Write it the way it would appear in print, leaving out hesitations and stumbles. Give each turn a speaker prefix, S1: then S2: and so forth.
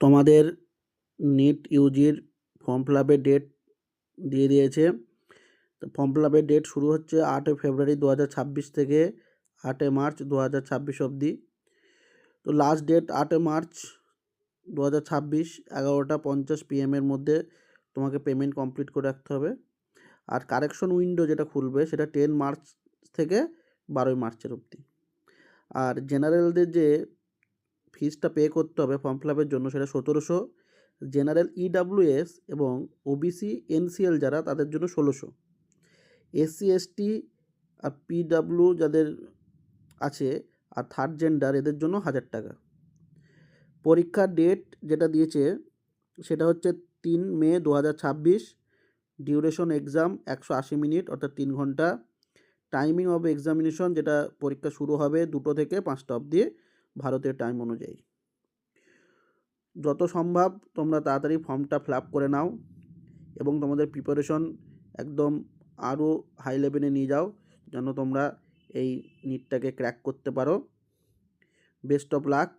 S1: তোমাদের NEET ইউজির form fill আপের date দিয়ে দিয়েছে। তো ফর্ম ফিল আপের ডেট শুরু হচ্ছে 8 ফেব্রুয়ারি 2026 থেকে 8 মার্চ 2026 অবধি। তো লাস্ট ডেট 8 মার্চ 2026 11:50 PM এর মধ্যে তোমাকে পেমেন্ট কমপ্লিট করে রাখতে হবে। আর কারেকশন উইন্ডো যেটা খুলবে সেটা 10 মার্চ থেকে 12 মার্চের অবধি। আর জেনারেলদের যে ফিজটা পে করতে হবে ফর্ম ফিল আপের জন্য সেটা 1700। জেনারেল EWS এবং OBC NCL যারা তাদের জন্য 1600। SC ST আর PW যাদের আছে আর থার্ড জেন্ডার এদের জন্য 1000 টাকা। পরীক্ষার ডেট যেটা দিয়েছে সেটা হচ্ছে 3 মে 2026। ডিউরেশন এক্সাম 180 মিনিট অর্থাৎ 3 ঘন্টা। টাইমিং অফ এক্সামিনেশন যেটা পরীক্ষা শুরু হবে 2টো থেকে 5টা অবধি ভারতের টাইম অনুযায়ী। যত সম্ভব তোমরা তাড়াতাড়ি ফর্মটা ফিল আপ করে নাও এবং তোমাদের প্রিপারেশন একদম আরও হাই লেভেলে নিয়ে যাও যেন তোমরা এই নিটটাকে ক্র্যাক করতে পারো। Best of luck.